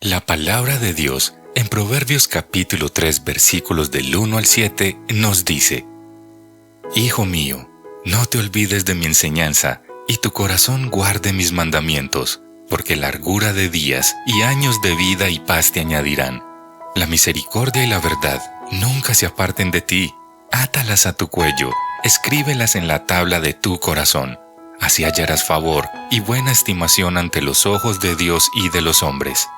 La palabra de Dios, en Proverbios capítulo 3, versículos del 1 al 7, nos dice: Hijo mío, no te olvides de mi enseñanza, y tu corazón guarde mis mandamientos, porque largura de días y años de vida y paz te añadirán. La misericordia y la verdad nunca se aparten de ti. Átalas a tu cuello, escríbelas en la tabla de tu corazón. Así hallarás favor y buena estimación ante los ojos de Dios y de los hombres.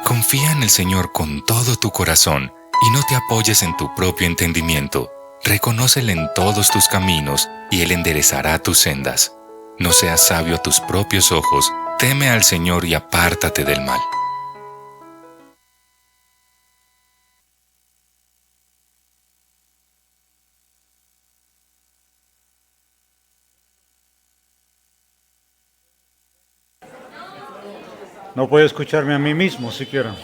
Confía en el Señor con todo tu corazón y no te apoyes en tu propio entendimiento. Reconócele en todos tus caminos y Él enderezará tus sendas. No seas sabio a tus propios ojos, teme al Señor y apártate del mal. No puedo escucharme a mí mismo siquiera.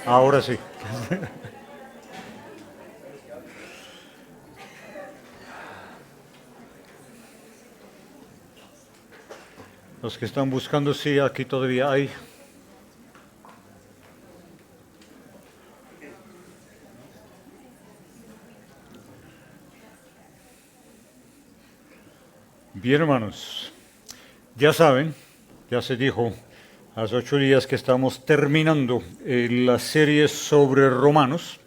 Ahora sí. Los que están buscando, sí, aquí todavía hay. Bien, hermanos, ya saben, ya se dijo hace 8 días que estamos terminando la serie sobre Romanos.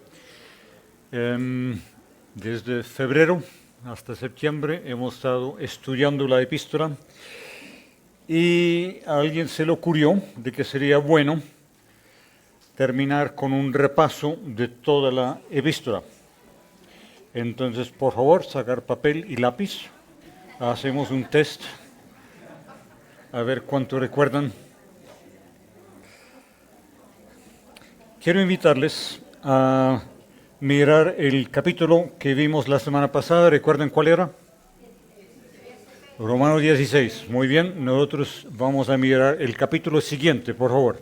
Desde febrero hasta septiembre hemos estado estudiando la epístola y a alguien se le ocurrió de que sería bueno terminar con un repaso de toda la epístola. Entonces, por favor, sacar papel y lápiz. Hacemos un test, a ver cuánto recuerdan. Quiero invitarles a mirar el capítulo que vimos la semana pasada. ¿Recuerdan cuál era? Romanos 16. Muy bien, nosotros vamos a mirar el capítulo siguiente, por favor.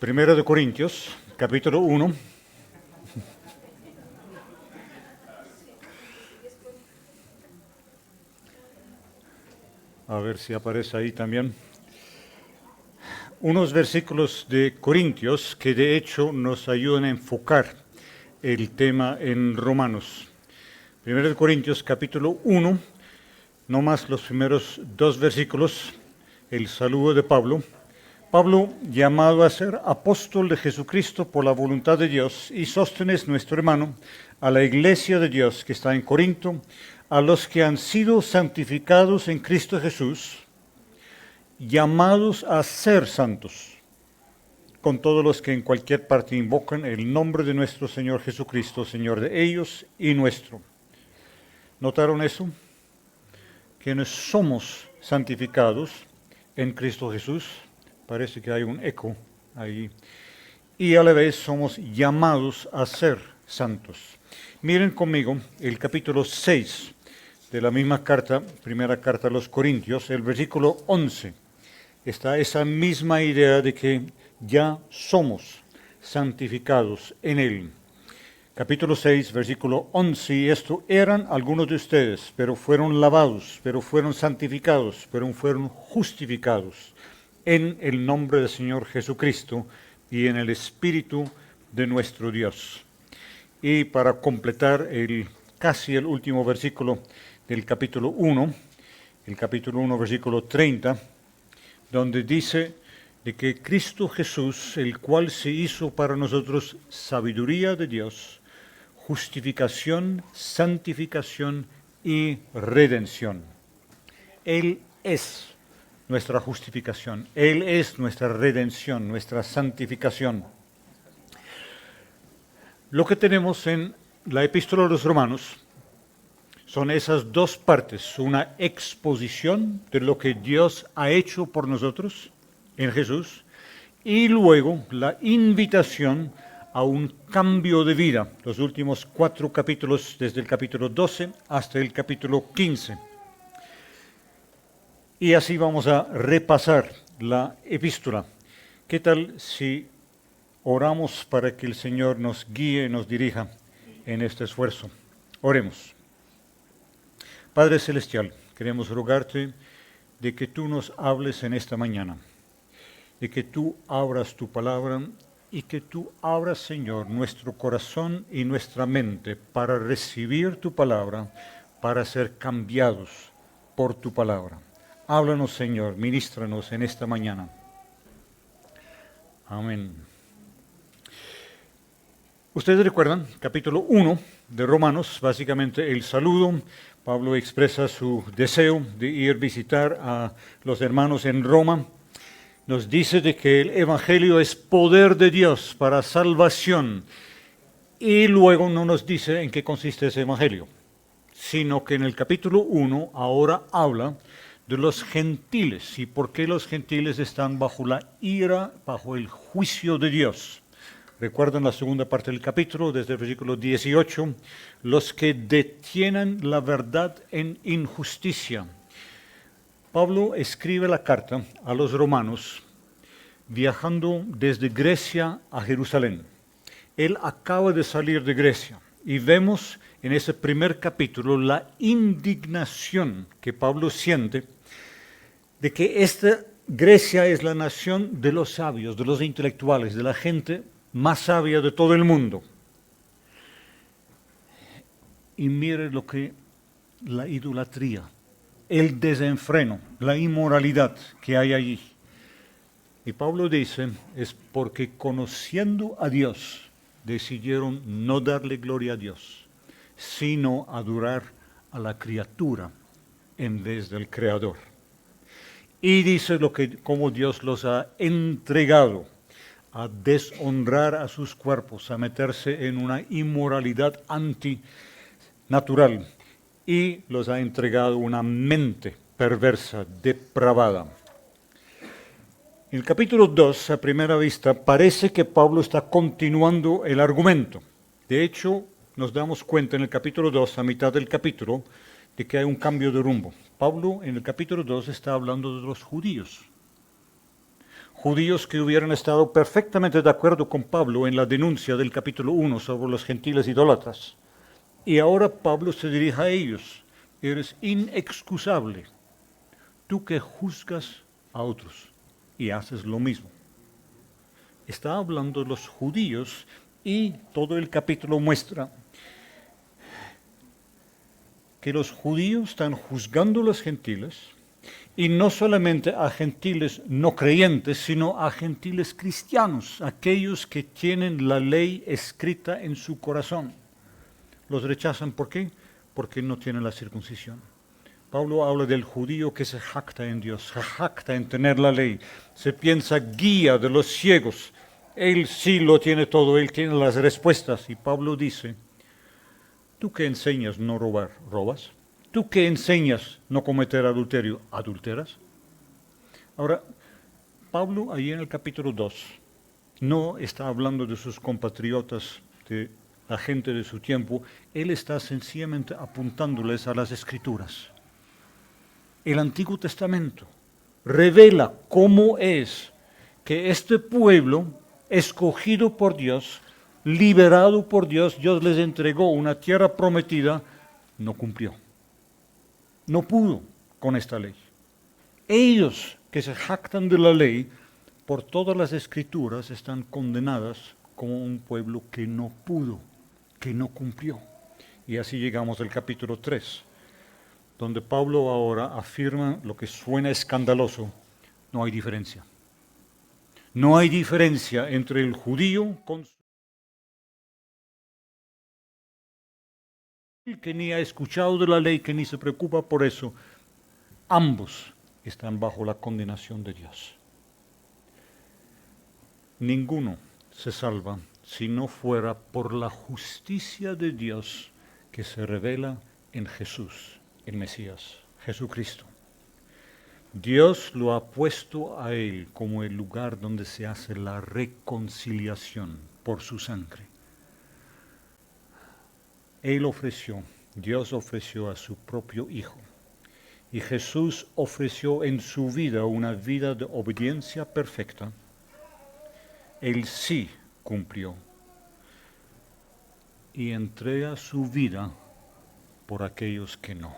Primero de Corintios, capítulo 1. A ver si aparece ahí también. Unos versículos de Corintios que de hecho nos ayudan a enfocar el tema en Romanos. Primero de Corintios, capítulo 1, no más los primeros 2 versículos, el saludo de Pablo. Pablo, llamado a ser apóstol de Jesucristo por la voluntad de Dios, y Sóstenes, nuestro hermano, a la iglesia de Dios que está en Corinto, a los que han sido santificados en Cristo Jesús, llamados a ser santos, con todos los que en cualquier parte invocan el nombre de nuestro Señor Jesucristo, Señor de ellos y nuestro. ¿Notaron eso? Quienes somos santificados en Cristo Jesús, parece que hay un eco ahí, y a la vez somos llamados a ser santos. Miren conmigo el capítulo 6 de la misma carta, primera carta a los Corintios, el versículo 11. Está esa misma idea de que ya somos santificados en Él. Capítulo 6, versículo 11, y esto: eran algunos de ustedes, pero fueron lavados, pero fueron santificados, pero fueron justificados en el nombre del Señor Jesucristo y en el Espíritu de nuestro Dios. Y para completar casi el último versículo del capítulo 1, el capítulo 1, versículo 30, donde dice de que Cristo Jesús, el cual se hizo para nosotros sabiduría de Dios, justificación, santificación y redención. Él es nuestra justificación, Él es nuestra redención, nuestra santificación. Lo que tenemos en la epístola de los Romanos son esas dos partes: una exposición de lo que Dios ha hecho por nosotros en Jesús, y luego la invitación a un cambio de vida, los últimos 4 capítulos, desde el capítulo 12 hasta el capítulo 15. Y así vamos a repasar la epístola. ¿Qué tal si oramos para que el Señor nos guíe y nos dirija en este esfuerzo? Oremos. Padre Celestial, queremos rogarte de que tú nos hables en esta mañana, de que tú abras tu palabra y que tú abras, Señor, nuestro corazón y nuestra mente para recibir tu palabra, para ser cambiados por tu palabra. Háblanos, Señor, ministranos en esta mañana. Amén. Ustedes recuerdan, capítulo 1 de Romanos, básicamente el saludo. Pablo expresa su deseo de ir a visitar a los hermanos en Roma. Nos dice de que el Evangelio es poder de Dios para salvación. Y luego no nos dice en qué consiste ese Evangelio, sino que en el capítulo 1 ahora habla de los gentiles y por qué los gentiles están bajo la ira, bajo el juicio de Dios. Recuerdan la segunda parte del capítulo, desde el versículo 18, los que detienen la verdad en injusticia. Pablo escribe la carta a los romanos viajando desde Grecia a Jerusalén. Él acaba de salir de Grecia y vemos en ese primer capítulo la indignación que Pablo siente de que esta Grecia es la nación de los sabios, de los intelectuales, de la gente más sabia de todo el mundo. Y mire lo que la idolatría, el desenfreno, la inmoralidad que hay allí. Y Pablo dice, es porque conociendo a Dios, decidieron no darle gloria a Dios, sino adorar a la criatura en vez del Creador. Y dice cómo Dios los ha entregado a deshonrar a sus cuerpos, a meterse en una inmoralidad antinatural, y los ha entregado una mente perversa, depravada. En el capítulo 2, a primera vista, parece que Pablo está continuando el argumento. De hecho, nos damos cuenta en el capítulo 2, a mitad del capítulo, de que hay un cambio de rumbo. Pablo en el capítulo 2 está hablando de los judíos. Judíos que hubieran estado perfectamente de acuerdo con Pablo en la denuncia del capítulo 1 sobre los gentiles idólatras. Y ahora Pablo se dirige a ellos. Eres inexcusable, tú que juzgas a otros y haces lo mismo. Está hablando de los judíos y todo el capítulo muestra que los judíos están juzgando a los gentiles, y no solamente a gentiles no creyentes, sino a gentiles cristianos, aquellos que tienen la ley escrita en su corazón. Los rechazan, ¿por qué? Porque no tienen la circuncisión. Pablo habla del judío que se jacta en Dios, se jacta en tener la ley, se piensa guía de los ciegos. Él sí lo tiene todo, él tiene las respuestas. Y Pablo dice, tú que enseñas no robar, ¿robas? Tú que enseñas no cometer adulterio, ¿adulteras? Ahora, Pablo ahí en el capítulo 2 no está hablando de sus compatriotas, de la gente de su tiempo, él está sencillamente apuntándoles a las Escrituras. El Antiguo Testamento revela cómo es que este pueblo, escogido por Dios, liberado por Dios, Dios les entregó una tierra prometida, no cumplió. No pudo con esta ley. Ellos que se jactan de la ley, por todas las Escrituras están condenadas como un pueblo que no pudo, que no cumplió. Y así llegamos al capítulo 3, donde Pablo ahora afirma lo que suena escandaloso: no hay diferencia. No hay diferencia entre el judío con que ni ha escuchado de la ley, que ni se preocupa por eso. Ambos están bajo la condenación de Dios. Ninguno se salva si no fuera por la justicia de Dios que se revela en Jesús, el Mesías, Jesucristo. Dios lo ha puesto a él como el lugar donde se hace la reconciliación por su sangre. Dios ofreció a su propio Hijo. Y Jesús ofreció en su vida una vida de obediencia perfecta. Él sí cumplió. Y entrega su vida por aquellos que no.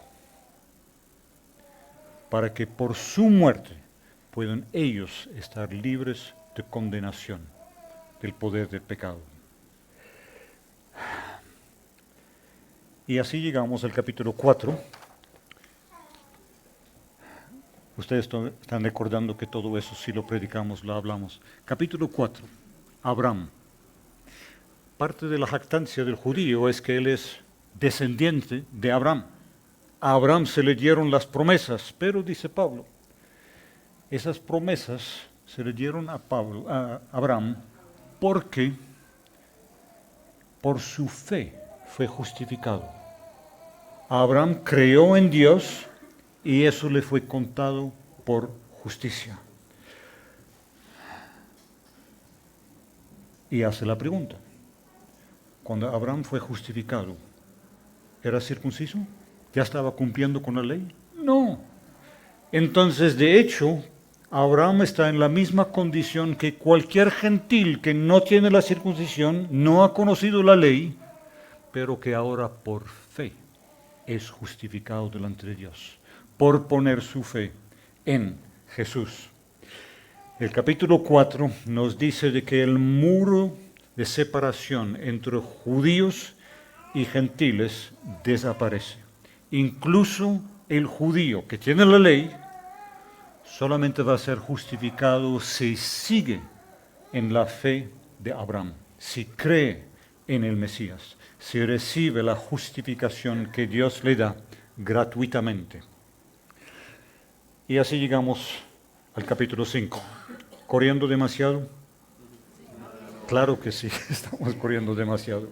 para que por su muerte puedan ellos estar libres de condenación, del poder del pecado. Y así llegamos al capítulo 4. Ustedes están recordando que todo eso sí lo predicamos, lo hablamos. Capítulo 4, Abraham. Parte de la jactancia del judío es que él es descendiente de Abraham. A Abraham se le dieron las promesas, pero dice Pablo, esas promesas se le dieron a Abraham porque por su fe fue justificado. Abraham creyó en Dios y eso le fue contado por justicia. Y hace la pregunta, cuando Abraham fue justificado, ¿era circunciso? ¿Ya estaba cumpliendo con la ley? No. Entonces, de hecho, Abraham está en la misma condición que cualquier gentil que no tiene la circuncisión, no ha conocido la ley, pero que ahora por fe es justificado delante de Dios, por poner su fe en Jesús. El capítulo 4 nos dice de que el muro de separación entre judíos y gentiles desaparece. Incluso el judío que tiene la ley solamente va a ser justificado si sigue en la fe de Abraham, si cree en el Mesías, si recibe la justificación que Dios le da gratuitamente. Y así llegamos al capítulo 5. ¿Corriendo demasiado? Claro que sí, estamos corriendo demasiado.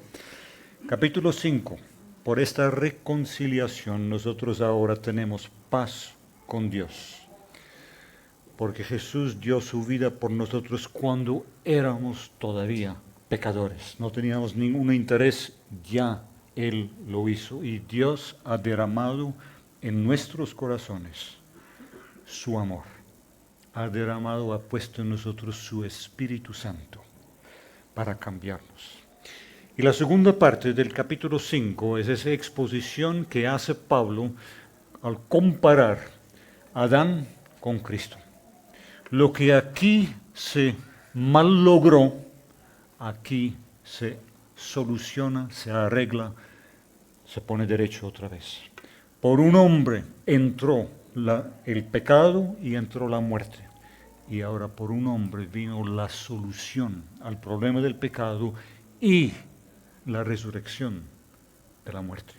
Capítulo 5. Por esta reconciliación nosotros ahora tenemos paz con Dios. Porque Jesús dio su vida por nosotros cuando éramos todavía pecadores. No teníamos ningún interés, ya Él lo hizo. Y Dios ha derramado en nuestros corazones su amor. Ha derramado, ha puesto en nosotros su Espíritu Santo para cambiarnos. Y la segunda parte del capítulo 5 es esa exposición que hace Pablo al comparar a Adán con Cristo. Lo que aquí se mal-logró, aquí se soluciona, se arregla, se pone derecho otra vez. Por un hombre entró el pecado y entró la muerte. Y ahora por un hombre vino la solución al problema del pecado y la resurrección de la muerte.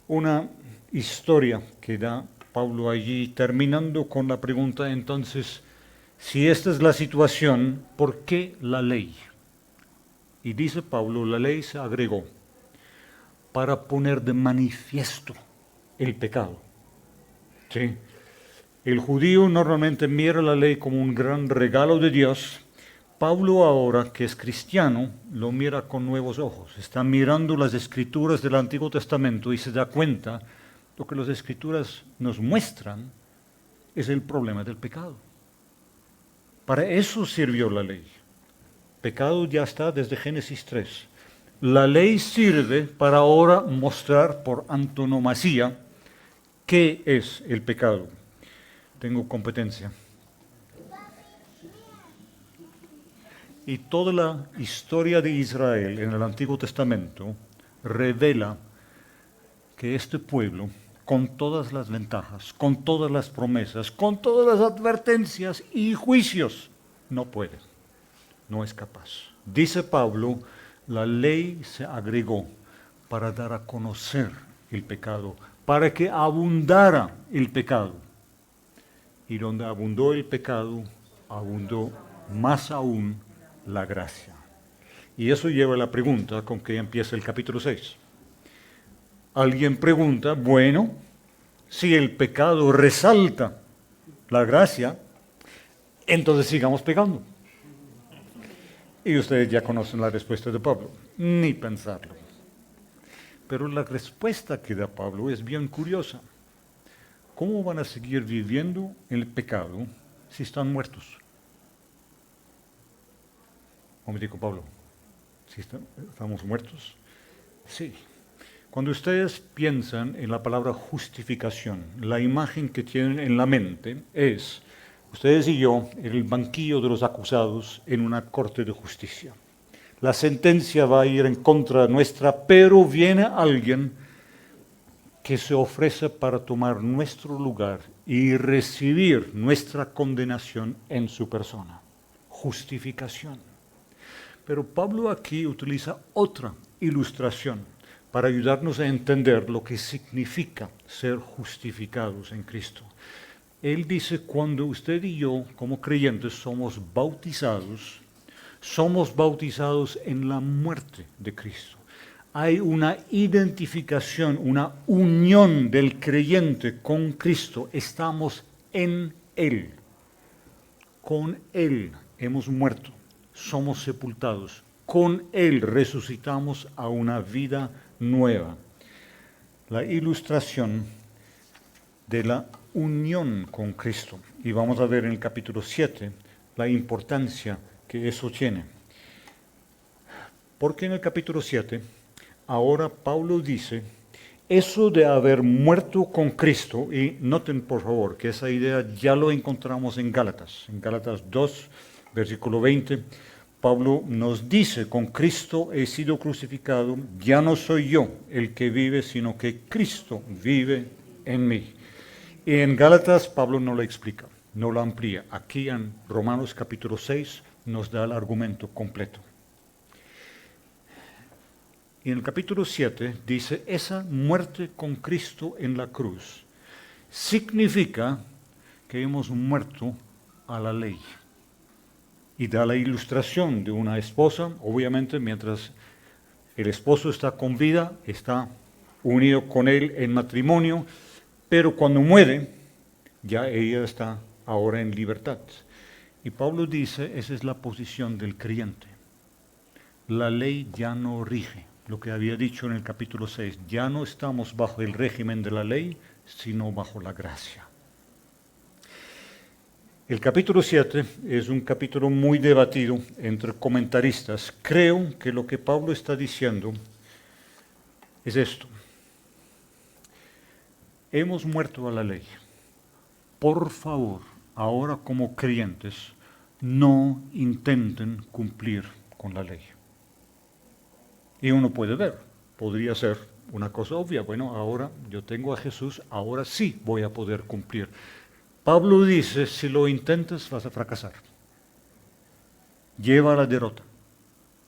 Una historia que da Pablo allí, terminando con la pregunta, entonces, si esta es la situación, ¿por qué la ley? Y dice Pablo, la ley se agregó para poner de manifiesto el pecado. ¿Sí? El judío normalmente mira la ley como un gran regalo de Dios. Pablo ahora, que es cristiano, lo mira con nuevos ojos. Está mirando las escrituras del Antiguo Testamento y se da cuenta lo que las escrituras nos muestran es el problema del pecado. Para eso sirvió la ley. Pecado ya está desde Génesis 3. La ley sirve para ahora mostrar por antonomasia qué es el pecado. Tengo competencia. Y toda la historia de Israel en el Antiguo Testamento revela que este pueblo, con todas las ventajas, con todas las promesas, con todas las advertencias y juicios, no puede, no es capaz. Dice Pablo, la ley se agregó para dar a conocer el pecado, para que abundara el pecado. Y donde abundó el pecado, abundó más aún la gracia. Y eso lleva a la pregunta con que empieza el capítulo 6. Alguien pregunta, bueno, si el pecado resalta la gracia, entonces sigamos pecando. Y ustedes ya conocen la respuesta de Pablo, ni pensarlo. Pero la respuesta que da Pablo es bien curiosa. ¿Cómo van a seguir viviendo el pecado si están muertos? ¿Cómo me dijo Pablo? ¿Si estamos muertos? Sí. Cuando ustedes piensan en la palabra justificación, la imagen que tienen en la mente es ustedes y yo en el banquillo de los acusados en una corte de justicia. La sentencia va a ir en contra nuestra, pero viene alguien que se ofrece para tomar nuestro lugar y recibir nuestra condenación en su persona. Justificación. Pero Pablo aquí utiliza otra ilustración para ayudarnos a entender lo que significa ser justificados en Cristo. Él dice, cuando usted y yo, como creyentes, somos bautizados en la muerte de Cristo. Hay una identificación, una unión del creyente con Cristo. Estamos en Él. Con Él hemos muerto, somos sepultados. Con Él resucitamos a una vida nueva. La ilustración de la unión con Cristo. Y vamos a ver en el capítulo 7 la importancia que eso tiene. Porque en el capítulo 7, ahora Pablo dice, eso de haber muerto con Cristo, y noten por favor que esa idea ya lo encontramos en Gálatas 2, versículo 20, Pablo nos dice, con Cristo he sido crucificado, ya no soy yo el que vive, sino que Cristo vive en mí. Y en Gálatas Pablo no lo explica, no lo amplía. Aquí en Romanos capítulo 6 nos da el argumento completo. Y en el capítulo 7 dice, esa muerte con Cristo en la cruz significa que hemos muerto a la ley. Y da la ilustración de una esposa, obviamente mientras el esposo está con vida, está unido con él en matrimonio, pero cuando muere, ya ella está ahora en libertad. Y Pablo dice, esa es la posición del creyente. La ley ya no rige, lo que había dicho en el capítulo 6, ya no estamos bajo el régimen de la ley, sino bajo la gracia. El capítulo 7 es un capítulo muy debatido entre comentaristas. Creo que lo que Pablo está diciendo es esto. Hemos muerto a la ley. Por favor, ahora como creyentes, no intenten cumplir con la ley. Y uno puede ver, podría ser una cosa obvia. Bueno, ahora yo tengo a Jesús, ahora sí voy a poder cumplir. Pablo dice, si lo intentas vas a fracasar. Lleva a la derrota.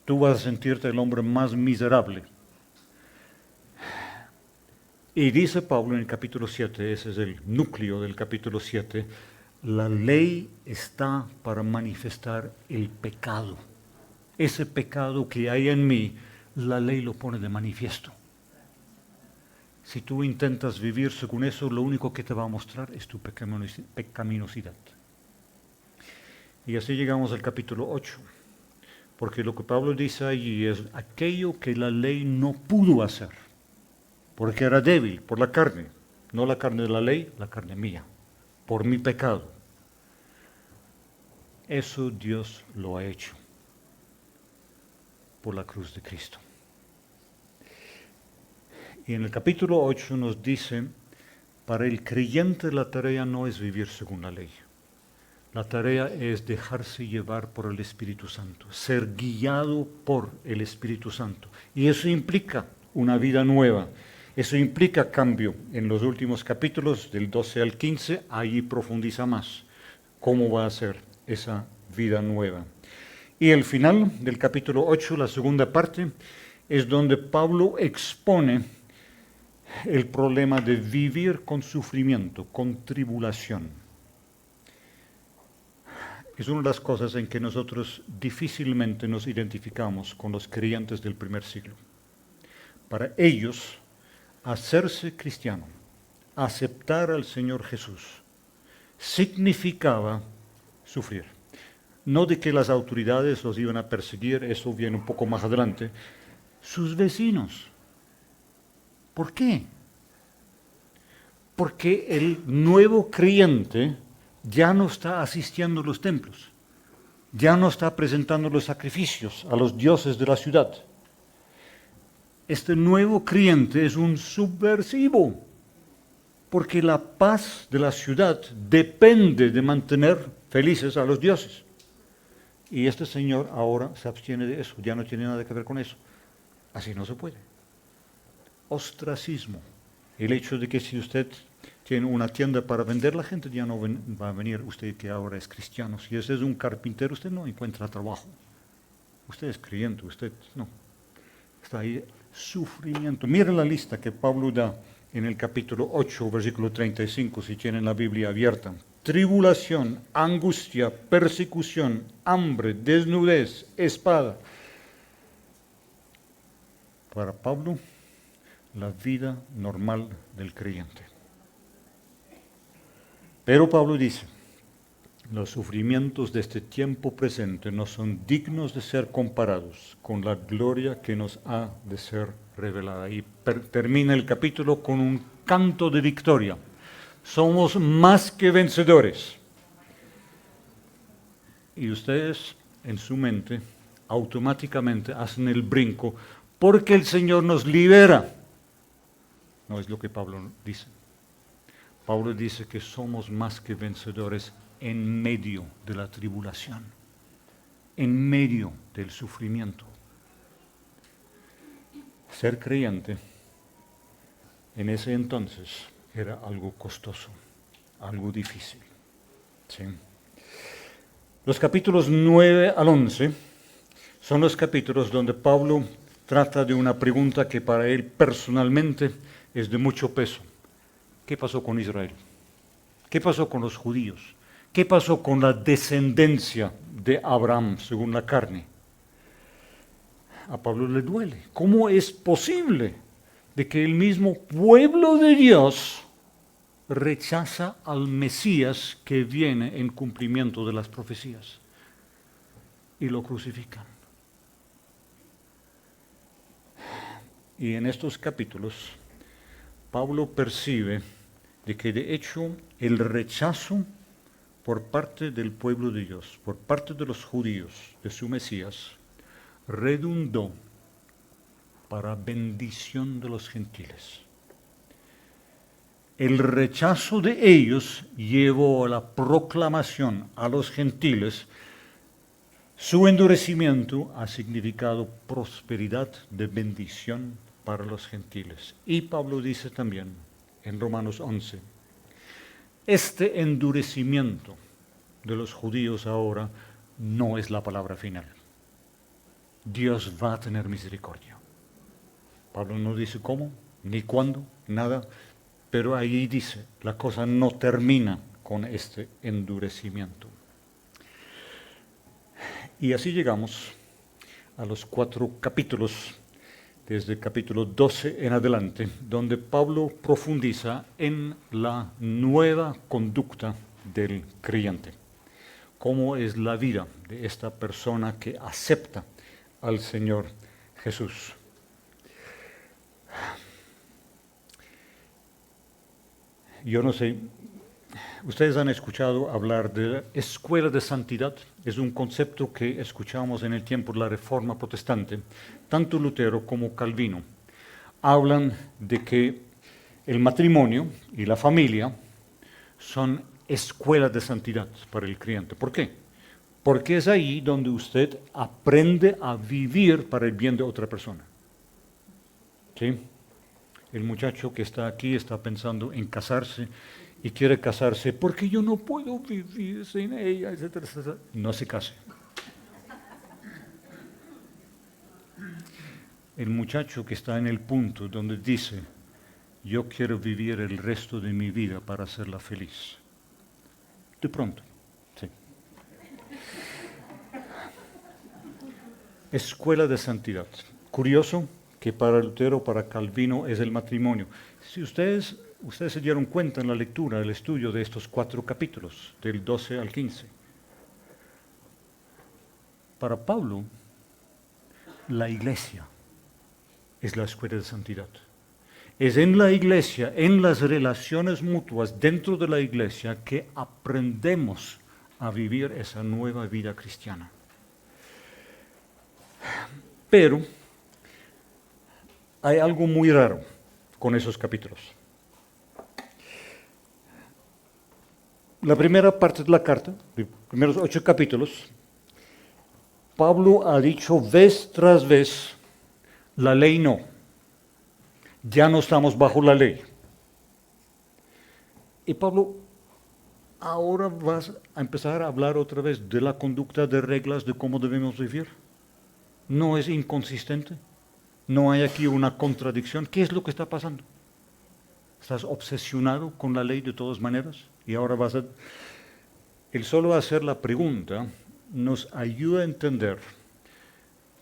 Tú vas a sentirte el hombre más miserable. Y dice Pablo en el capítulo 7, ese es el núcleo del capítulo 7, la ley está para manifestar el pecado. Ese pecado que hay en mí, la ley lo pone de manifiesto. Si tú intentas vivir según eso, lo único que te va a mostrar es tu pecaminosidad. Y así llegamos al capítulo 8, porque lo que Pablo dice allí es aquello que la ley no pudo hacer, porque era débil por la carne, no la carne de la ley, la carne mía, por mi pecado. Eso Dios lo ha hecho por la cruz de Cristo. Y en el capítulo 8 nos dice, para el creyente la tarea no es vivir según la ley. La tarea es dejarse llevar por el Espíritu Santo, ser guiado por el Espíritu Santo. Y eso implica una vida nueva. Eso implica cambio. En los últimos capítulos, del 12 al 15, ahí profundiza más cómo va a ser esa vida nueva. Y el final del capítulo 8, la segunda parte, es donde Pablo expone el problema de vivir con sufrimiento, con tribulación. Es una de las cosas en que nosotros difícilmente nos identificamos con los creyentes del primer siglo. Para ellos, hacerse cristiano, aceptar al Señor Jesús, significaba sufrir. No de que las autoridades los iban a perseguir, eso viene un poco más adelante. Sus vecinos. ¿Por qué? Porque el nuevo creyente ya no está asistiendo a los templos, ya no está presentando los sacrificios a los dioses de la ciudad. este nuevo creyente es un subversivo, porque la paz de la ciudad depende de mantener felices a los dioses. Y este señor ahora se abstiene de eso, ya no tiene nada que ver con eso. Así no se puede. Ostracismo. El hecho de que si usted tiene una tienda para vender, la gente ya no va a venir, usted que ahora es cristiano. Si usted es un carpintero, usted no encuentra trabajo. Usted es creyente, usted no. Está ahí sufrimiento. Miren la lista que Pablo da en el capítulo 8, versículo 35, si tienen la Biblia abierta. Tribulación, angustia, persecución, hambre, desnudez, espada. Para Pablo, la vida normal del creyente. Pero Pablo dice, los sufrimientos de este tiempo presente no son dignos de ser comparados con la gloria que nos ha de ser revelada. Y termina el capítulo con un canto de victoria. Somos más que vencedores. Y ustedes en su mente automáticamente hacen el brinco porque el Señor nos libera. No es lo que Pablo dice. Pablo dice que somos más que vencedores en medio de la tribulación, en medio del sufrimiento. Ser creyente en ese entonces era algo costoso, algo difícil. ¿Sí? Los capítulos 9 al 11 son los capítulos donde Pablo trata de una pregunta que para él personalmente es de mucho peso. ¿Qué pasó con Israel? ¿Qué pasó con los judíos? ¿Qué pasó con la descendencia de Abraham según la carne? A Pablo le duele. ¿Cómo es posible de que el mismo pueblo de Dios rechaza al Mesías que viene en cumplimiento de las profecías y lo crucifican? Y en estos capítulos, Pablo percibe de que de hecho el rechazo por parte del pueblo de Dios, por parte de los judíos de su Mesías, redundó para bendición de los gentiles. El rechazo de ellos llevó a la proclamación a los gentiles. Su endurecimiento ha significado prosperidad de bendición para los gentiles. Y Pablo dice también en Romanos 11, este endurecimiento de los judíos ahora no es la palabra final. Dios va a tener misericordia. Pablo no dice cómo, ni cuándo, nada, pero ahí dice, la cosa no termina con este endurecimiento. Y así llegamos a los 4 capítulos, desde el capítulo 12 en adelante, donde Pablo profundiza en la nueva conducta del creyente. Cómo es la vida de esta persona que acepta al Señor Jesús. Yo no sé, ustedes han escuchado hablar de la escuela de santidad. Es un concepto que escuchamos en el tiempo de la Reforma Protestante. Tanto Lutero como Calvino hablan de que el matrimonio y la familia son escuelas de santidad para el creyente. ¿Por qué? Porque es ahí donde usted aprende a vivir para el bien de otra persona. ¿Sí? El muchacho que está aquí está pensando en casarse y quiere casarse porque yo no puedo vivir sin ella, etcétera, etcétera. No se case. El muchacho que está en el punto donde dice, yo quiero vivir el resto de mi vida para hacerla feliz. De pronto, sí. Escuela de santidad. Curioso que para Lutero, para Calvino es el matrimonio. Si ustedes se dieron cuenta en la lectura, el estudio de estos 4 capítulos, del 12 al 15, para Pablo, la iglesia es la escuela de santidad. Es en la iglesia, en las relaciones mutuas dentro de la iglesia, que aprendemos a vivir esa nueva vida cristiana. Pero hay algo muy raro con esos capítulos. La primera parte de la carta, los primeros 8 capítulos, Pablo ha dicho vez tras vez, la ley no, ya no estamos bajo la ley. Y Pablo ahora vas a empezar a hablar otra vez de la conducta, de reglas, de cómo debemos vivir. ¿No es inconsistente? ¿No hay aquí una contradicción? ¿Qué es lo que está pasando? ¿Estás obsesionado con la ley de todas maneras? Y ahora vas a... El solo hacer la pregunta nos ayuda a entender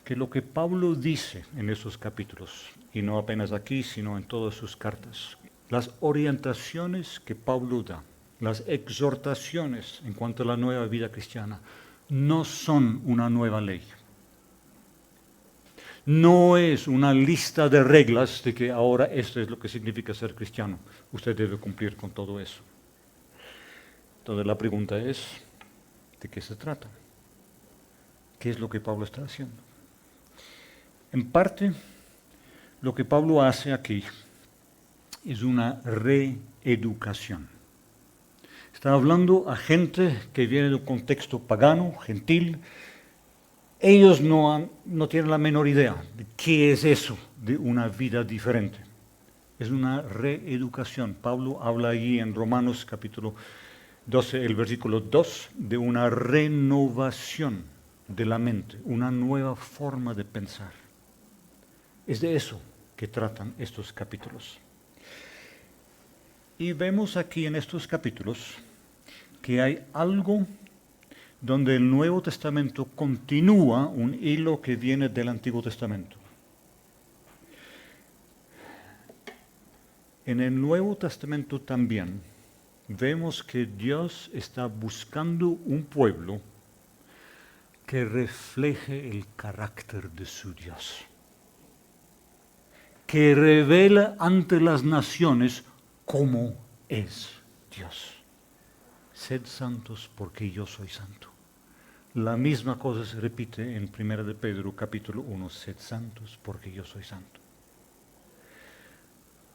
que lo que Pablo dice en esos capítulos, y no apenas aquí, sino en todas sus cartas, las orientaciones que Pablo da, las exhortaciones en cuanto a la nueva vida cristiana, no son una nueva ley. No es una lista de reglas de que ahora esto es lo que significa ser cristiano. Usted debe cumplir con todo eso. Entonces la pregunta es, ¿de qué se trata? ¿Qué es lo que Pablo está haciendo? En parte, lo que Pablo hace aquí es una reeducación. Está hablando a gente que viene de un contexto pagano, gentil. Ellos no tienen la menor idea de qué es eso de una vida diferente. Es una reeducación. Pablo habla allí en Romanos capítulo 12, el versículo 2, de una renovación de la mente, una nueva forma de pensar. Es de eso que tratan estos capítulos. Y vemos aquí en estos capítulos que hay algo donde el Nuevo Testamento continúa un hilo que viene del Antiguo Testamento. En el Nuevo Testamento también vemos que Dios está buscando un pueblo que refleje el carácter de su Dios, que revela ante las naciones cómo es Dios. Sed santos porque yo soy santo. La misma cosa se repite en 1 de Pedro capítulo 1, sed santos porque yo soy santo.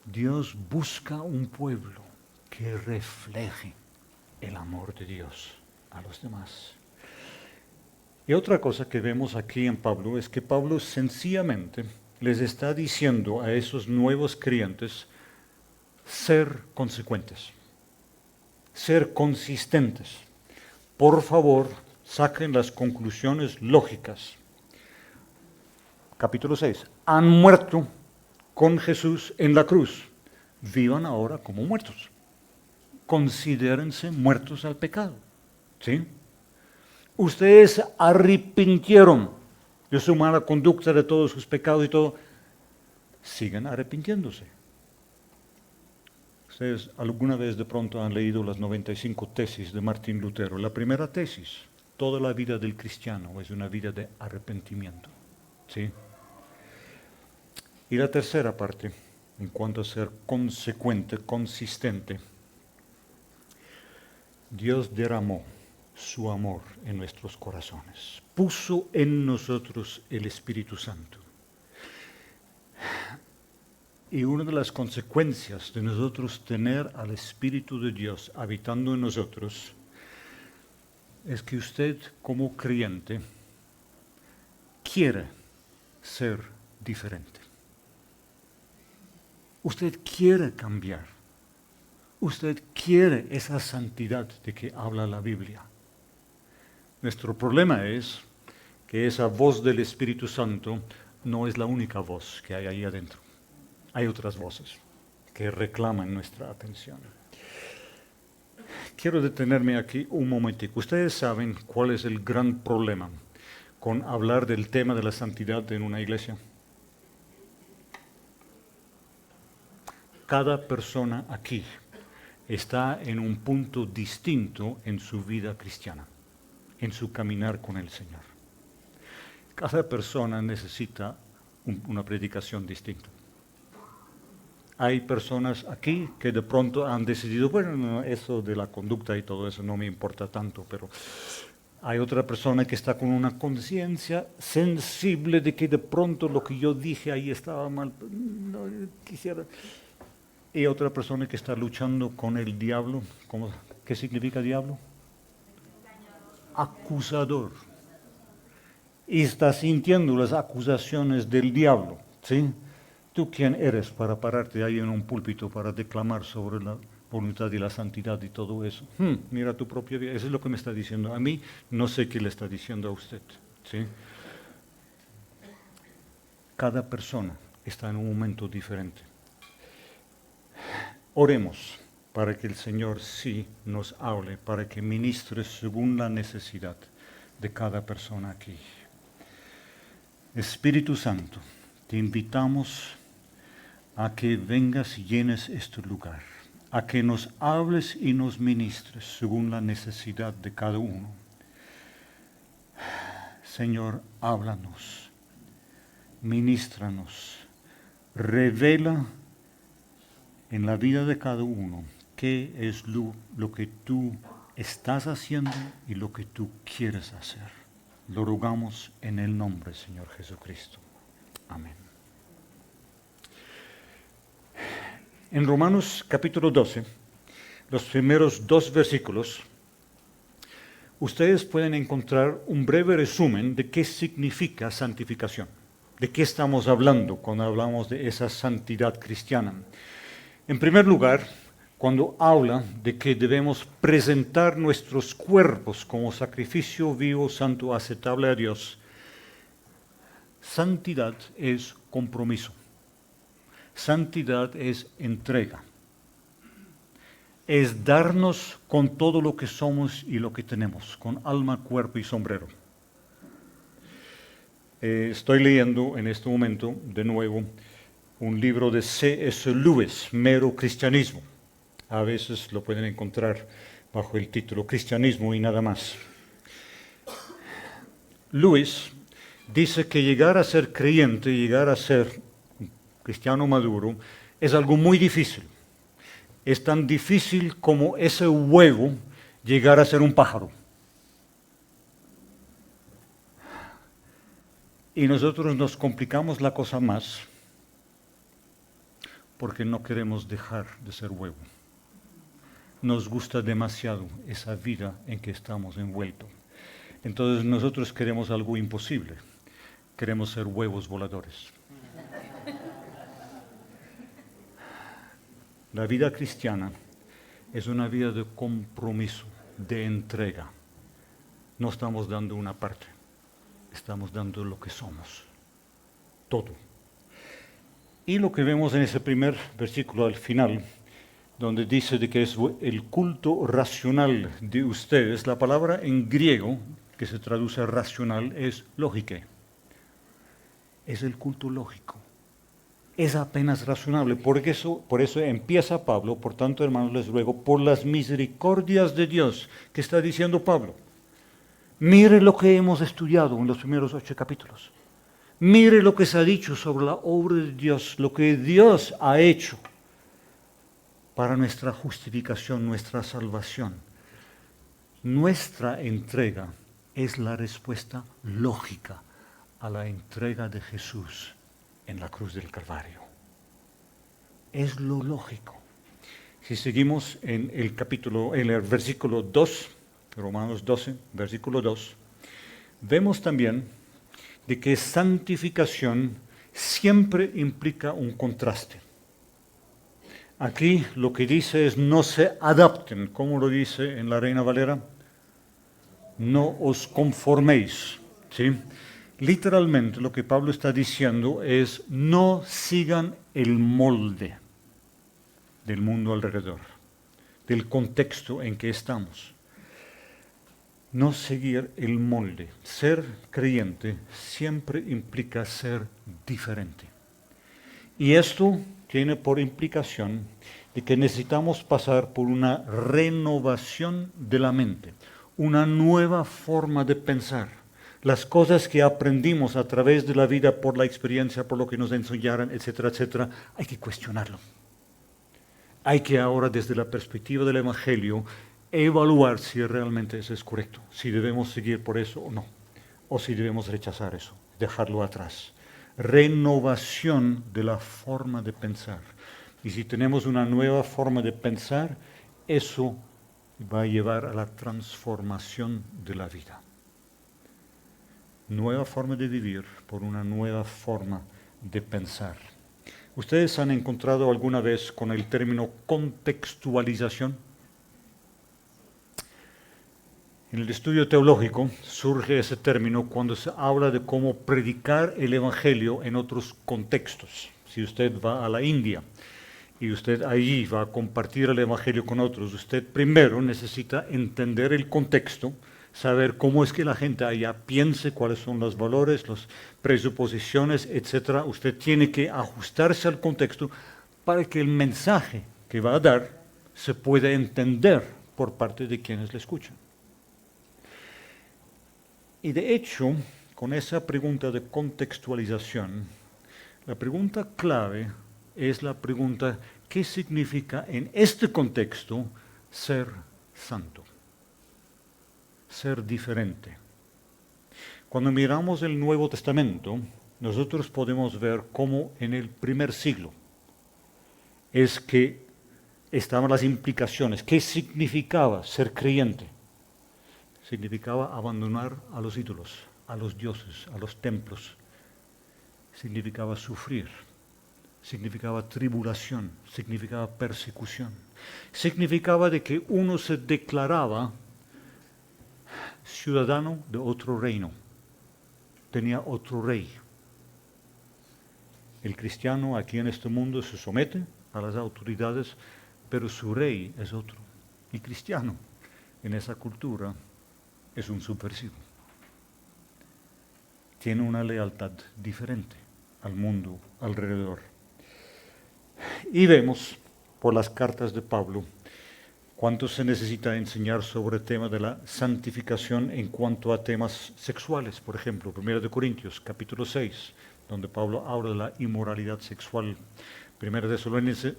Dios busca un pueblo que refleje el amor de Dios a los demás. Y otra cosa que vemos aquí en Pablo es que Pablo sencillamente les está diciendo a esos nuevos creyentes ser consecuentes, ser consistentes. Por favor, saquen las conclusiones lógicas. Capítulo 6. Han muerto con Jesús en la cruz. Vivan ahora como muertos. Considérense muertos al pecado. ¿Sí? Ustedes arrepintieron de su mala conducta, de todos sus pecados y todo. Sigan arrepintiéndose. Ustedes alguna vez de pronto han leído las 95 tesis de Martín Lutero. La primera tesis, toda la vida del cristiano es una vida de arrepentimiento. ¿Sí? Y la tercera parte, en cuanto a ser consecuente, consistente, Dios derramó su amor en nuestros corazones, puso en nosotros el Espíritu Santo. Y una de las consecuencias de nosotros tener al Espíritu de Dios habitando en nosotros es que usted como creyente quiere ser diferente. Usted quiere cambiar. Usted quiere esa santidad de que habla la Biblia. Nuestro problema es que esa voz del Espíritu Santo no es la única voz que hay ahí adentro. Hay otras voces que reclaman nuestra atención. Quiero detenerme aquí un momentico. Ustedes saben cuál es el gran problema con hablar del tema de la santidad en una iglesia. Cada persona aquí está en un punto distinto en su vida cristiana, en su caminar con el Señor. Cada persona necesita una predicación distinta. Hay personas aquí que de pronto han decidido, bueno, no, eso de la conducta y todo eso no me importa tanto, pero hay otra persona que está con una conciencia sensible de que de pronto lo que yo dije ahí estaba mal. quisiera. Y otra persona que está luchando con el diablo, ¿qué significa diablo? Acusador. Y está sintiendo las acusaciones del diablo, ¿sí? ¿Tú quién eres para pararte ahí en un púlpito para declamar sobre la voluntad y la santidad y todo eso? Mira tu propia vida. Eso es lo que me está diciendo a mí. No sé qué le está diciendo a usted, ¿sí? Cada persona está en un momento diferente. Oremos para que el Señor sí nos hable, para que ministre según la necesidad de cada persona aquí. Espíritu Santo, te invitamos a que vengas y llenes este lugar, a que nos hables y nos ministres según la necesidad de cada uno. Señor, háblanos, ministranos, revela en la vida de cada uno qué es lo que tú estás haciendo y lo que tú quieres hacer. Lo rogamos en el nombre, Señor Jesucristo. Amén. En Romanos capítulo 12, los primeros 2 versículos, ustedes pueden encontrar un breve resumen de qué significa santificación, de qué estamos hablando cuando hablamos de esa santidad cristiana. En primer lugar, cuando habla de que debemos presentar nuestros cuerpos como sacrificio vivo, santo, aceptable a Dios, santidad es compromiso. Santidad es entrega. Es darnos con todo lo que somos y lo que tenemos, con alma, cuerpo y sombrero. Estoy leyendo en este momento, de nuevo, un libro de C.S. Lewis, Mero Cristianismo. A veces lo pueden encontrar bajo el título Cristianismo y nada más. Lewis dice que llegar a ser creyente, llegar a ser cristiano maduro, es algo muy difícil. Es tan difícil como ese huevo llegar a ser un pájaro. Y nosotros nos complicamos la cosa más porque no queremos dejar de ser huevo. Nos gusta demasiado esa vida en que estamos envueltos. Entonces nosotros queremos algo imposible. Queremos ser huevos voladores. La vida cristiana es una vida de compromiso, de entrega. No estamos dando una parte, estamos dando lo que somos, todo. Y lo que vemos en ese primer versículo al final, donde dice de que es el culto racional de ustedes, la palabra en griego que se traduce racional es lógica. Es el culto lógico. Es apenas razonable. Por eso empieza Pablo, por tanto, hermanos, les ruego, por las misericordias de Dios, que está diciendo Pablo. Mire lo que hemos estudiado en los primeros 8 capítulos. Mire lo que se ha dicho sobre la obra de Dios, lo que Dios ha hecho para nuestra justificación, nuestra salvación. Nuestra entrega es la respuesta lógica a la entrega de Jesús en la cruz del Calvario. Es lo lógico. Si seguimos en el versículo 2, Romanos 12, versículo 2, vemos también de que santificación siempre implica un contraste. Aquí lo que dice es no se adapten, como lo dice en la Reina Valera, no os conforméis, ¿sí? Literalmente lo que Pablo está diciendo es no sigan el molde del mundo alrededor, del contexto en que estamos. No seguir el molde. Ser creyente siempre implica ser diferente. Y esto tiene por implicación de que necesitamos pasar por una renovación de la mente, una nueva forma de pensar. Las cosas que aprendimos a través de la vida, por la experiencia, por lo que nos enseñaron, etcétera, etcétera, hay que cuestionarlo. Hay que ahora, desde la perspectiva del Evangelio, evaluar si realmente eso es correcto, si debemos seguir por eso o no, o si debemos rechazar eso, dejarlo atrás. renovación de la forma de pensar. Y si tenemos una nueva forma de pensar, eso va a llevar a la transformación de la vida. Nueva forma de vivir por una nueva forma de pensar. ¿Ustedes han encontrado alguna vez con el término contextualización? En el estudio teológico surge ese término cuando se habla de cómo predicar el Evangelio en otros contextos. Si usted va a la India y usted allí va a compartir el Evangelio con otros, usted primero necesita entender el contexto, saber cómo es que la gente allá piense, cuáles son los valores, las presuposiciones, etc. Usted tiene que ajustarse al contexto para que el mensaje que va a dar se pueda entender por parte de quienes le escuchan. Y de hecho, con esa pregunta de contextualización, la pregunta clave es la pregunta: ¿qué significa en este contexto ser santo? Ser diferente. Cuando miramos el Nuevo Testamento, nosotros podemos ver cómo en el primer siglo es que estaban las implicaciones. ¿Qué significaba ser creyente? Significaba abandonar a los ídolos, a los dioses, a los templos. Significaba sufrir. Significaba tribulación. Significaba persecución. Significaba de que uno se declaraba ciudadano de otro reino. Tenía otro rey. El cristiano aquí en este mundo se somete a las autoridades, pero su rey es otro. El cristiano en esa cultura es un subversivo. Tiene una lealtad diferente al mundo alrededor. Y vemos por las cartas de Pablo cuánto se necesita enseñar sobre el tema de la santificación en cuanto a temas sexuales. Por ejemplo, 1 Corintios, capítulo 6, donde Pablo habla de la inmoralidad sexual. 1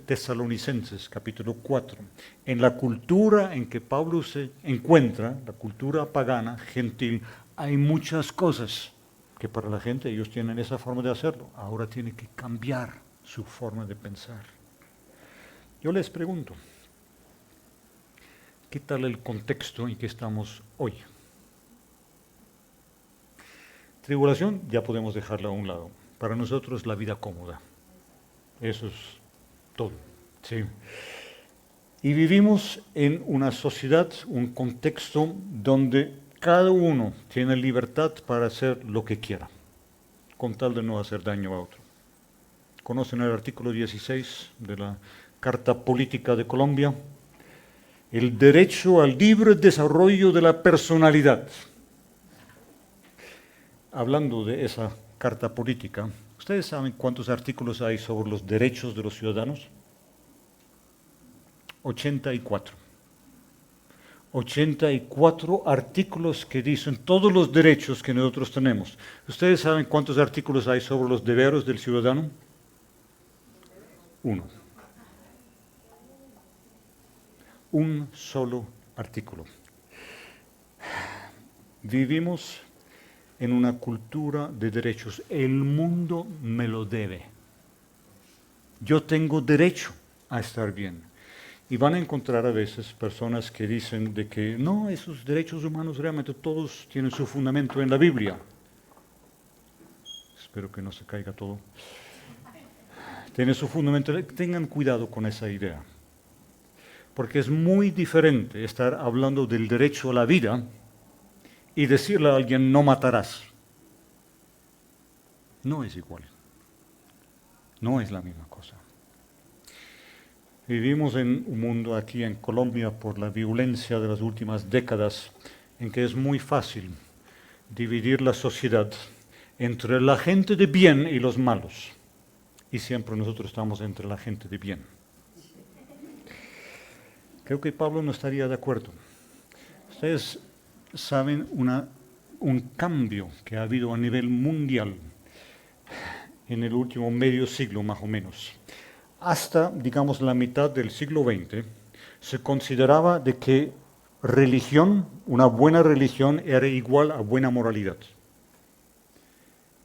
Tesalonicenses, capítulo 4. En la cultura en que Pablo se encuentra, la cultura pagana, gentil, hay muchas cosas que para la gente ellos tienen esa forma de hacerlo. Ahora tiene que cambiar su forma de pensar. Yo les pregunto, ¿qué tal el contexto en que estamos hoy? Tribulación ya podemos dejarla a un lado. Para nosotros la vida cómoda. Eso es todo. Sí. Y vivimos en una sociedad, un contexto donde cada uno tiene libertad para hacer lo que quiera, con tal de no hacer daño a otro. ¿Conocen el artículo 16 de la Carta Política de Colombia? El derecho al libre desarrollo de la personalidad. Hablando de esa carta política, ¿ustedes saben cuántos artículos hay sobre los derechos de los ciudadanos? 84. 84 artículos que dicen todos los derechos que nosotros tenemos. ¿Ustedes saben cuántos artículos hay sobre los deberes del ciudadano? 1. Un solo artículo. Vivimos en una cultura de derechos. El mundo me lo debe. Yo tengo derecho a estar bien. Y van a encontrar a veces personas que dicen de que no, esos derechos humanos realmente todos tienen su fundamento en la Biblia. Espero que no se caiga todo. Tienen su fundamento. Tengan cuidado con esa idea. Porque es muy diferente estar hablando del derecho a la vida y decirle a alguien no matarás. No es igual. No es la misma cosa. Vivimos en un mundo aquí en Colombia por la violencia de las últimas décadas en que es muy fácil dividir la sociedad entre la gente de bien y los malos. Y siempre nosotros estamos entre la gente de bien. Creo que Pablo no estaría de acuerdo. Ustedes saben un cambio que ha habido a nivel mundial en el último medio siglo más o menos. Hasta, digamos, la mitad del siglo XX, se consideraba de que religión, una buena religión, era igual a buena moralidad.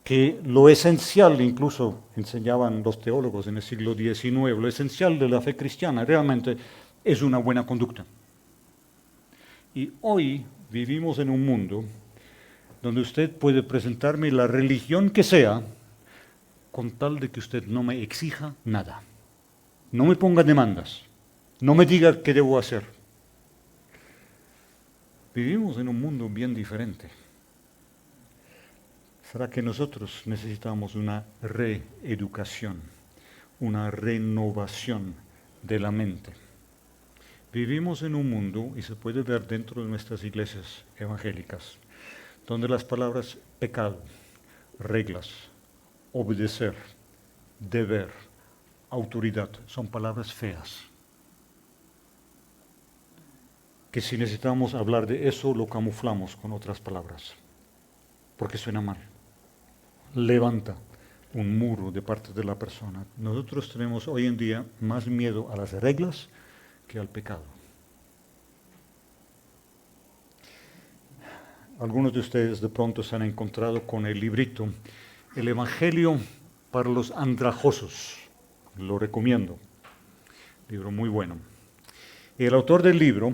que lo esencial, incluso enseñaban los teólogos en el siglo XIX, lo esencial de la fe cristiana realmente es una buena conducta. Y hoy vivimos en un mundo donde usted puede presentarme la religión que sea, con tal de que usted no me exija nada. No me ponga demandas, no me diga qué debo hacer. Vivimos en un mundo bien diferente. ¿Será que nosotros necesitamos una reeducación, una renovación de la mente? Vivimos en un mundo, y se puede ver dentro de nuestras iglesias evangélicas, donde las palabras pecado, reglas, obedecer, deber, autoridad, son palabras feas. Que si necesitamos hablar de eso, lo camuflamos con otras palabras, porque suena mal. Levanta un muro de parte de la persona. Nosotros tenemos hoy en día más miedo a las reglas que al pecado. Algunos de ustedes de pronto se han encontrado con el librito El Evangelio para los Andrajosos. Lo recomiendo. Libro muy bueno. Y el autor del libro,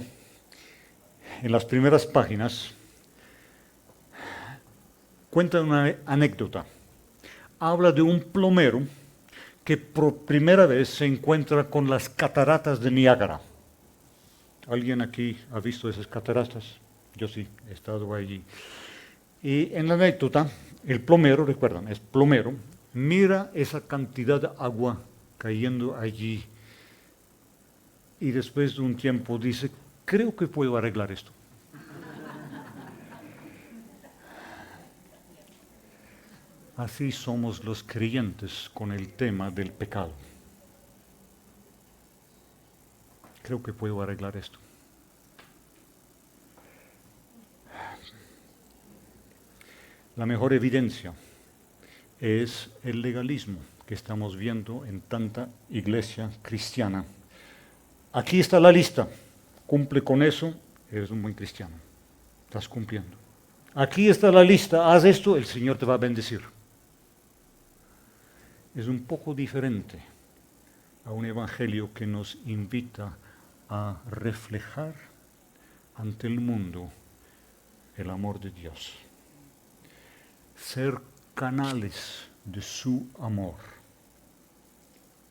en las primeras páginas, cuenta una anécdota. Habla de un plomero que por primera vez se encuentra con las cataratas de Niágara. ¿Alguien aquí ha visto esas cataratas? Yo sí, he estado allí. Y en la anécdota, el plomero, recuerdan, es plomero, mira esa cantidad de agua cayendo allí y después de un tiempo dice, creo que puedo arreglar esto. Así somos los creyentes con el tema del pecado. Creo que puedo arreglar esto. La mejor evidencia es el legalismo que estamos viendo en tanta iglesia cristiana. Aquí está la lista. Cumple con eso, eres un buen cristiano. Estás cumpliendo. Aquí está la lista. Haz esto, el Señor te va a bendecir. Es un poco diferente a un evangelio que nos invita a reflejar ante el mundo el amor de Dios. Ser canales de su amor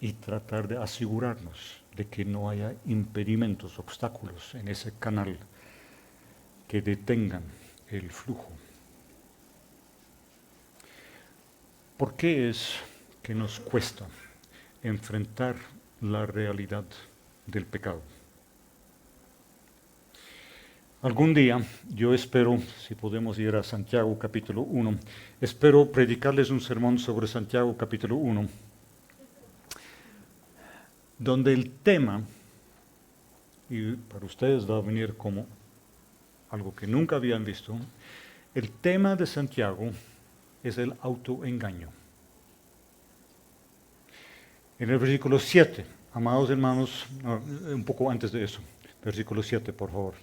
y tratar de asegurarnos de que no haya impedimentos, obstáculos en ese canal que detengan el flujo. ¿Por qué es que nos cuesta enfrentar la realidad del pecado? Algún día, yo espero, si podemos ir a Santiago capítulo 1, espero predicarles un sermón sobre Santiago capítulo 1, donde el tema, y para ustedes va a venir como algo que nunca habían visto, el tema de Santiago es el autoengaño. En el versículo 7, amados hermanos, un poco antes de eso, versículo 7, por favor.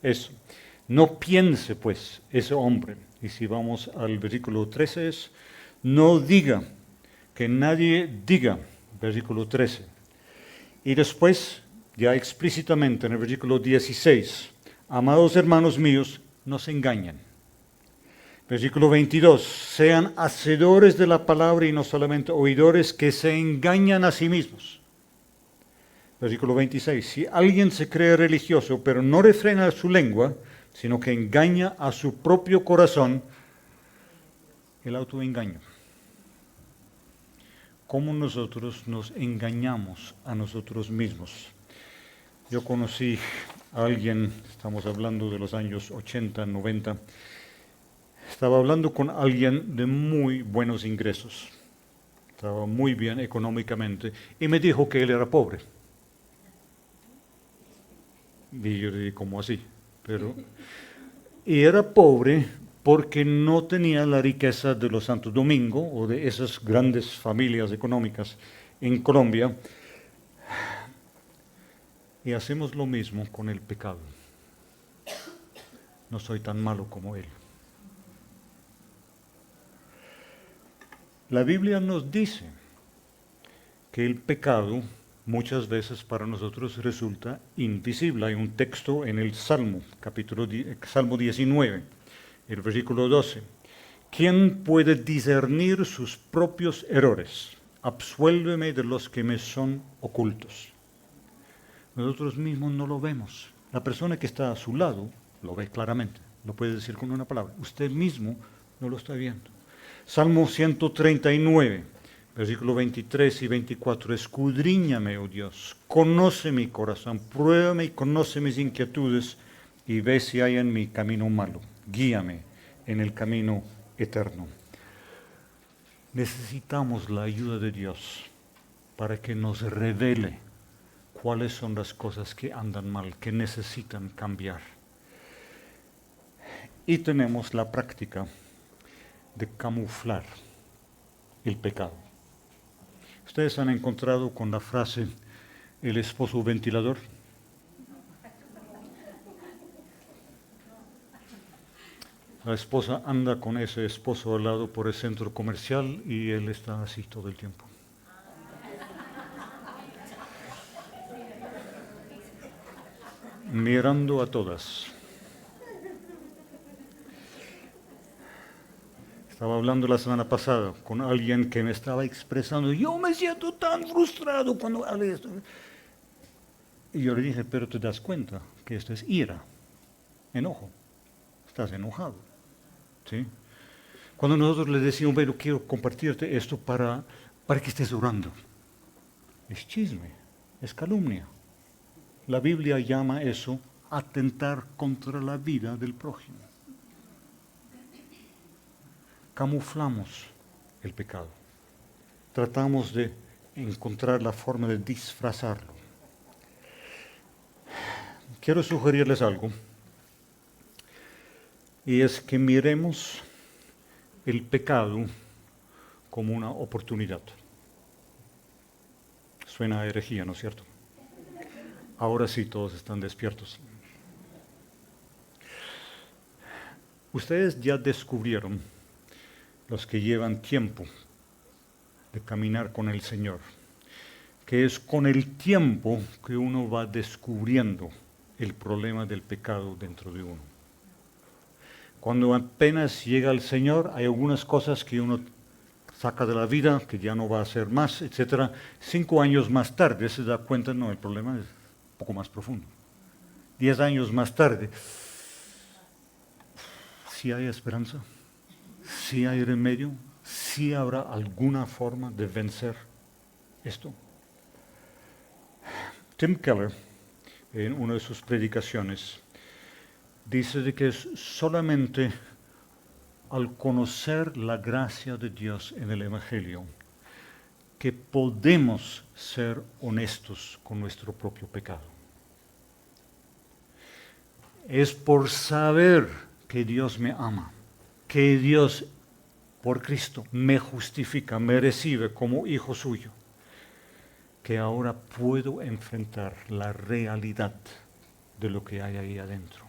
Eso. No piense, pues, ese hombre. Y si vamos al versículo 13 es, no diga, que nadie diga, versículo 13. Y después, ya explícitamente en el versículo 16, amados hermanos míos, no se engañen. Versículo 22, sean hacedores de la palabra y no solamente oidores que se engañan a sí mismos. Versículo 26, si alguien se cree religioso pero no refrena su lengua, sino que engaña a su propio corazón, el autoengaño. ¿Cómo nosotros nos engañamos a nosotros mismos? Yo conocí a alguien, estamos hablando de los años 80, 90, estaba hablando con alguien de muy buenos ingresos, estaba muy bien económicamente, y me dijo que él era pobre. Y yo le dije, ¿cómo así? Y era pobre porque no tenía la riqueza de los Santo Domingo o de esas grandes familias económicas en Colombia. Y hacemos lo mismo con el pecado. No soy tan malo como él. La Biblia nos dice que el pecado muchas veces para nosotros resulta invisible. Hay un texto en el Salmo, Salmo 19, el versículo 12. ¿Quién puede discernir sus propios errores? Absuélveme de los que me son ocultos. Nosotros mismos no lo vemos. La persona que está a su lado lo ve claramente, lo puede decir con una palabra. Usted mismo no lo está viendo. Salmo 139, versículo 23 y 24. Escudriñame, oh Dios, conoce mi corazón, pruébame y conoce mis inquietudes y ve si hay en mi camino malo. Guíame en el camino eterno. Necesitamos la ayuda de Dios para que nos revele cuáles son las cosas que andan mal, que necesitan cambiar. Y tenemos la práctica de camuflar el pecado. ¿Ustedes han encontrado con la frase el esposo ventilador? La esposa anda con ese esposo al lado por el centro comercial y él está así todo el tiempo. Mirando a todas. Estaba hablando la semana pasada con alguien que me estaba expresando, yo me siento tan frustrado cuando hablé esto. Y yo le dije, pero te das cuenta que esto es ira, enojo, estás enojado. ¿Sí? Cuando nosotros le decimos, pero quiero compartirte esto para que estés orando, es chisme, es calumnia. La Biblia llama eso atentar contra la vida del prójimo. Camuflamos el pecado. Tratamos de encontrar la forma de disfrazarlo. Quiero sugerirles algo, y es que miremos el pecado como una oportunidad. Suena a herejía, ¿no es cierto? Ahora sí, todos están despiertos. Ustedes ya descubrieron, los que llevan tiempo de caminar con el Señor, que es con el tiempo que uno va descubriendo el problema del pecado dentro de uno. Cuando apenas llega al Señor, hay algunas cosas que uno saca de la vida, que ya no va a hacer más, etc. 5 años más tarde se da cuenta, no, el problema es un poco más profundo. 10 años más tarde, ¿sí hay esperanza? ¿Sí hay remedio? ¿Sí habrá alguna forma de vencer esto? Tim Keller, en una de sus predicaciones, dice de que es solamente al conocer la gracia de Dios en el Evangelio que podemos ser honestos con nuestro propio pecado. Es por saber que Dios me ama, que Dios por Cristo me justifica, me recibe como hijo suyo, que ahora puedo enfrentar la realidad de lo que hay ahí adentro.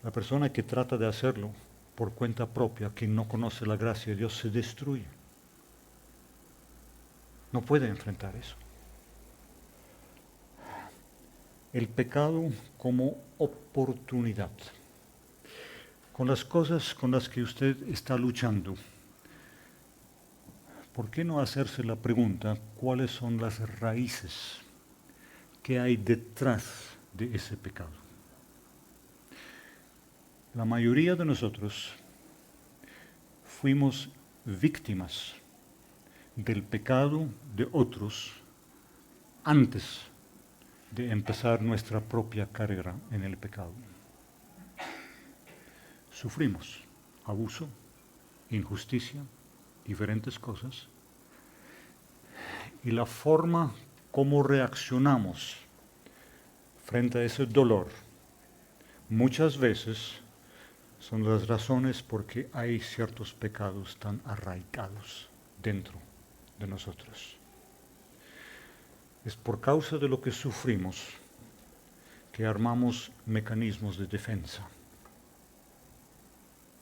La persona que trata de hacerlo por cuenta propia, que no conoce la gracia de Dios, se destruye. No puede enfrentar eso. El pecado como oportunidad. Con las cosas con las que usted está luchando, ¿por qué no hacerse la pregunta cuáles son las raíces que hay detrás de ese pecado? La mayoría de nosotros fuimos víctimas del pecado de otros antes de empezar nuestra propia carrera en el pecado. Sufrimos abuso, injusticia, diferentes cosas, y la forma como reaccionamos frente a ese dolor muchas veces son las razones por qué hay ciertos pecados tan arraigados dentro de nosotros. Es por causa de lo que sufrimos que armamos mecanismos de defensa.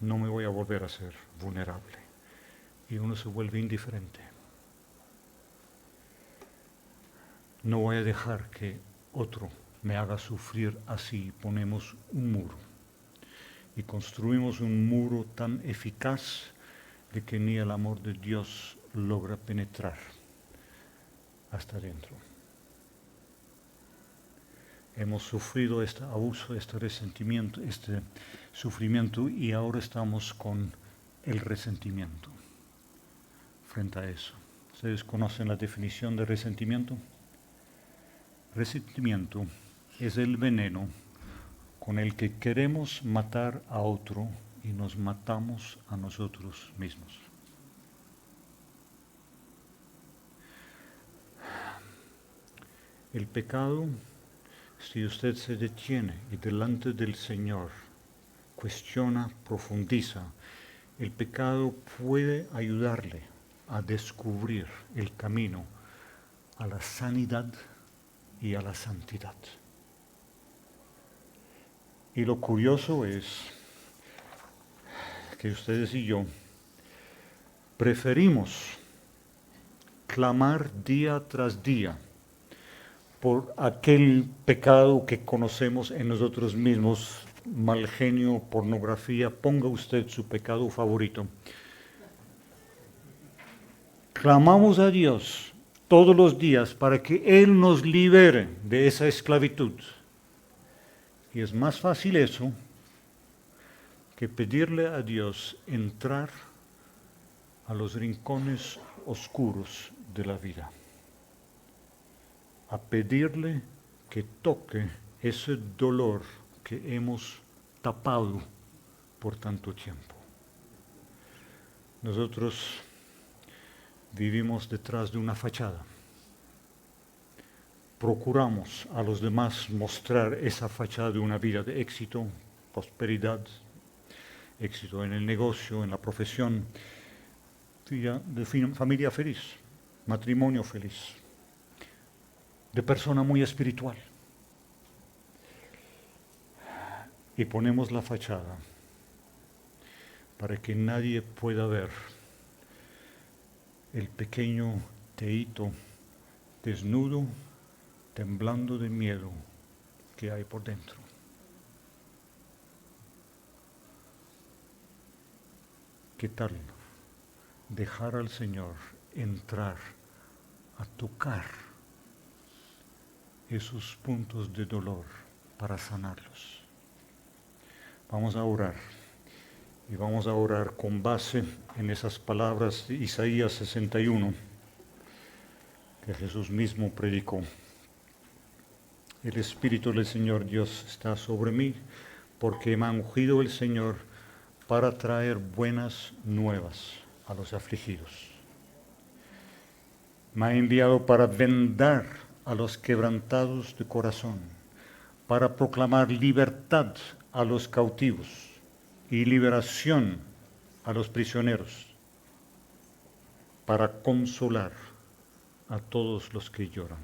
No me voy a volver a ser vulnerable. y uno se vuelve indiferente. No voy a dejar que otro me haga sufrir así. Ponemos un muro y construimos un muro tan eficaz de que ni el amor de Dios logra penetrar hasta adentro. Hemos sufrido este abuso, este resentimiento, este sufrimiento, y ahora estamos con el resentimiento frente a eso. ¿Ustedes conocen la definición de resentimiento? Resentimiento es el veneno con el que queremos matar a otro y nos matamos a nosotros mismos. El pecado, si usted se detiene y delante del Señor cuestiona, profundiza, el pecado puede ayudarle a descubrir el camino a la sanidad y a la santidad. Y lo curioso es que ustedes y yo preferimos clamar día tras día por aquel pecado que conocemos en nosotros mismos, mal genio, pornografía, ponga usted su pecado favorito. Clamamos a Dios todos los días para que Él nos libere de esa esclavitud. Y es más fácil eso que pedirle a Dios entrar a los rincones oscuros de la vida, a pedirle que toque ese dolor que hemos tapado por tanto tiempo. Nosotros vivimos detrás de una fachada. Procuramos a los demás mostrar esa fachada de una vida de éxito, prosperidad, éxito en el negocio, en la profesión, de familia feliz, matrimonio feliz, de persona muy espiritual. Y ponemos la fachada para que nadie pueda ver el pequeño teíto desnudo, temblando de miedo que hay por dentro. ¿Qué tal dejar al Señor entrar a tocar esos puntos de dolor para sanarlos? Vamos a orar. Y vamos a orar con base en esas palabras de Isaías 61 que Jesús mismo predicó. El Espíritu del Señor Dios está sobre mí, porque me ha ungido el Señor para traer buenas nuevas a los afligidos. Me ha enviado para vendar a los quebrantados de corazón, para proclamar libertad a los cautivos y liberación a los prisioneros, para consolar a todos los que lloran.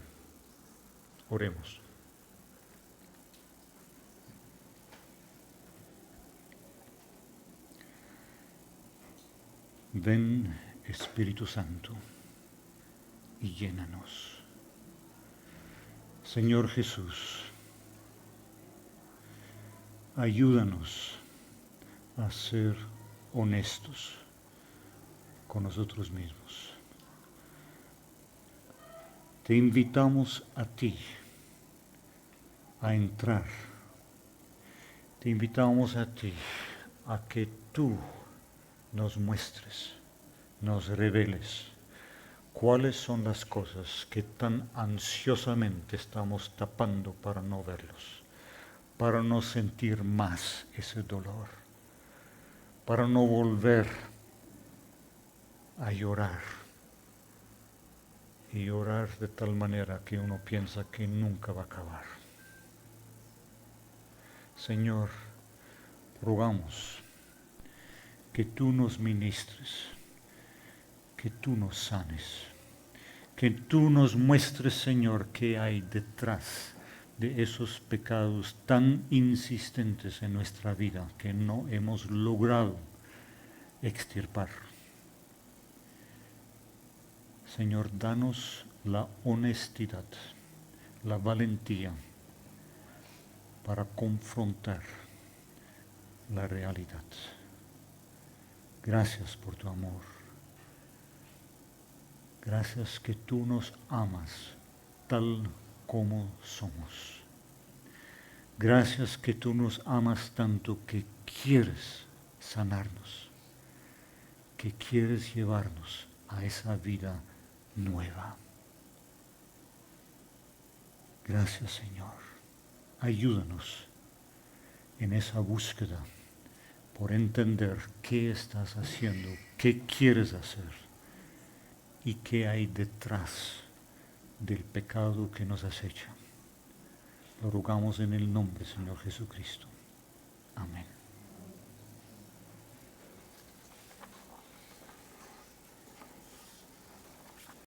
Oremos. Ven, Espíritu Santo, y llénanos. Señor Jesús, ayúdanos a ser honestos con nosotros mismos. Te invitamos a ti a entrar. Te invitamos a ti a que tú nos muestres, nos reveles cuáles son las cosas que tan ansiosamente estamos tapando para no verlos, para no sentir más ese dolor, para no volver a llorar y llorar de tal manera que uno piensa que nunca va a acabar. Señor, rogamos que tú nos ministres, que tú nos sanes, que tú nos muestres, Señor, qué hay detrás de esos pecados tan insistentes en nuestra vida que no hemos logrado extirpar. Señor, danos la honestidad, la valentía para confrontar la realidad. Gracias por tu amor. Gracias que tú nos amas tal como somos. Gracias que tú nos amas tanto que quieres sanarnos, que quieres llevarnos a esa vida nueva. Gracias, Señor. Ayúdanos en esa búsqueda por entender qué estás haciendo, qué quieres hacer y qué hay detrás del pecado que nos acecha. Lo rogamos en el nombre, Señor Jesucristo. Amén.